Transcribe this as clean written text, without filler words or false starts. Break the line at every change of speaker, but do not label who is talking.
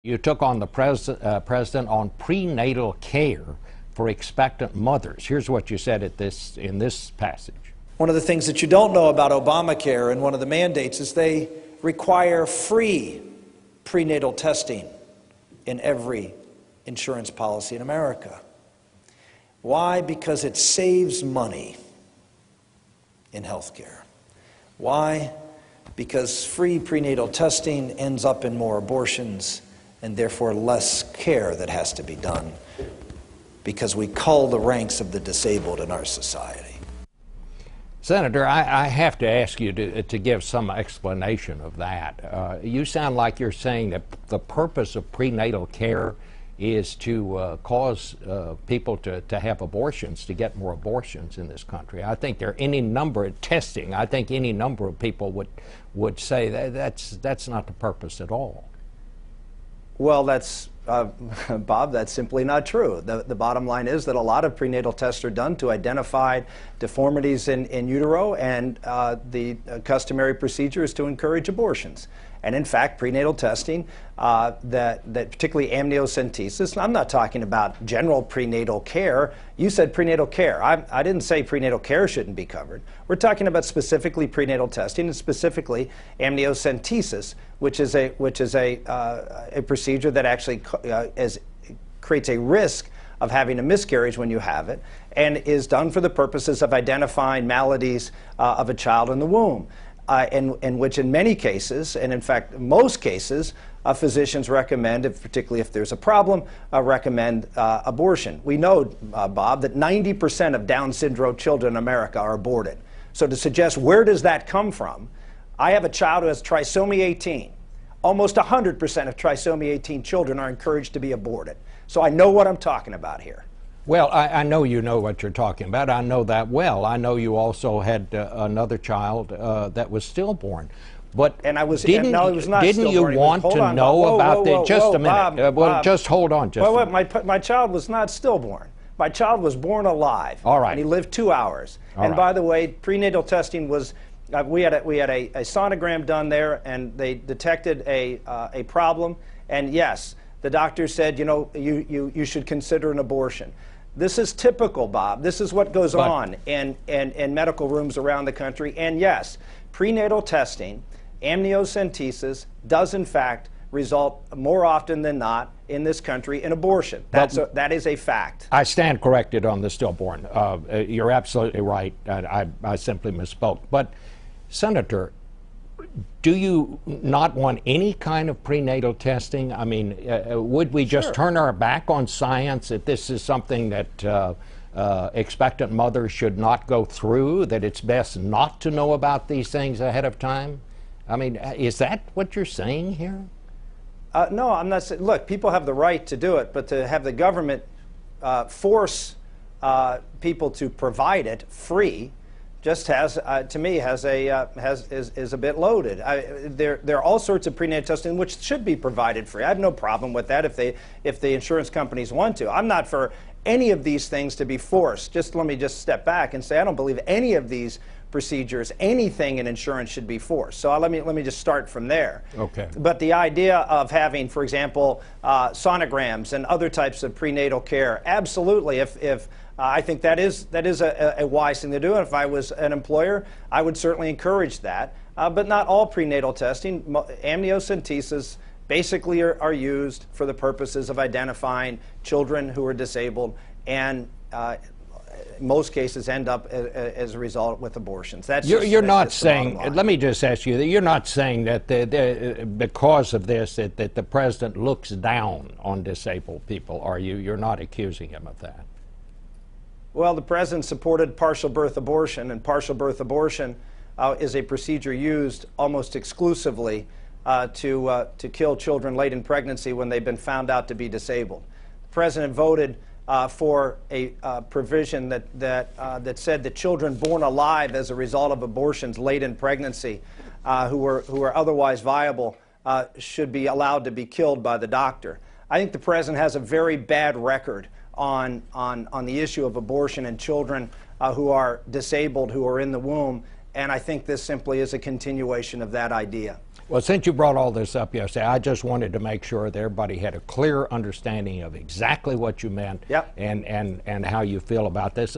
You took on the president on prenatal care for expectant mothers. Here's what you said in this passage.
One of the things that you don't know about Obamacare and one of the mandates is they require free prenatal testing in every insurance policy in America. Why? Because it saves money in health care. Why? Because free prenatal testing ends up in more abortions and therefore less care that has to be done, because we cull the ranks of the disabled in our society.
Senator, I have to ask you to give some explanation of that. You sound like you're saying that the purpose of prenatal care is to cause people to have abortions, to get more abortions in this country. I think there are any number of testing. I think any number of people would say that's not the purpose at all.
Well, that's, Bob, that's simply not true. The bottom line is that a lot of prenatal tests are done to identify deformities in utero, and the customary procedure is to encourage abortions. And in fact, prenatal testing, that particularly amniocentesis, and I'm not talking about general prenatal care. You said prenatal care. I didn't say prenatal care shouldn't be covered. We're talking about specifically prenatal testing, and specifically amniocentesis, which is a procedure that actually creates a risk of having a miscarriage when you have it, and is done for the purposes of identifying maladies of a child in the womb. In which in many cases, and in fact most cases, physicians recommend, particularly if there's a problem, recommend abortion. We know, Bob, that 90% of Down syndrome children in America are aborted. So to suggest where does that come from, I have a child who has trisomy 18. Almost 100% of trisomy 18 children are encouraged to be aborted. So I know what I'm talking about here.
Well, I know you know what you're talking about. I know that well. I know you also had another child that was stillborn. But didn't you want to know about the? Just a minute. Well, just hold on.
My child was not stillborn. My child was born alive.
All right.
And he lived 2 hours. And by the way, prenatal testing was. We had a sonogram done there, and they detected a problem. And yes, the doctor said, you know, you should consider an abortion. This is typical, Bob. This is what goes on in medical rooms around the country. And yes, prenatal testing, amniocentesis, does in fact result more often than not in this country in abortion. That is a fact.
I stand corrected on the stillborn. You're absolutely right. I simply misspoke. But, Senator, do you not want any kind of prenatal testing? I mean, would we just turn our back on science, that this is something that expectant mothers should not go through, that it's best not to know about these things ahead of time? I mean, is that what you're saying here?
No, I'm not saying. Look, people have the right to do it, but to have the government force people to provide it free just has, to me, is a bit loaded. There are all sorts of prenatal testing which should be provided free. I have no problem with that if the insurance companies want to. I'm not for any of these things to be forced. Let me step back and say I don't believe any of these procedures, anything in insurance should be forced. So let me just start from there.
Okay.
But the idea of having, for example, sonograms and other types of prenatal care, absolutely. If I think that is a wise thing to do, and if I was an employer, I would certainly encourage that. But not all prenatal testing. Amniocentesis basically are used for the purposes of identifying children who are disabled, and in most cases end up as a result with abortions.
You're not saying, let me just ask you, that you're not saying that because of this that the president looks down on disabled people, are you? You're not accusing him of that.
Well, the president supported partial birth abortion, and partial birth abortion is a procedure used almost exclusively to kill children late in pregnancy when they've been found out to be disabled. The president voted for a provision that said that children born alive as a result of abortions late in pregnancy who are otherwise viable should be allowed to be killed by the doctor. I think the president has a very bad record on the issue of abortion and children who are disabled, who are in the womb, And I think this simply is a continuation of that idea.
Well, since you brought all this up yesterday, I just wanted to make sure that everybody had a clear understanding of exactly what you meant.
Yep.
And how you feel about this.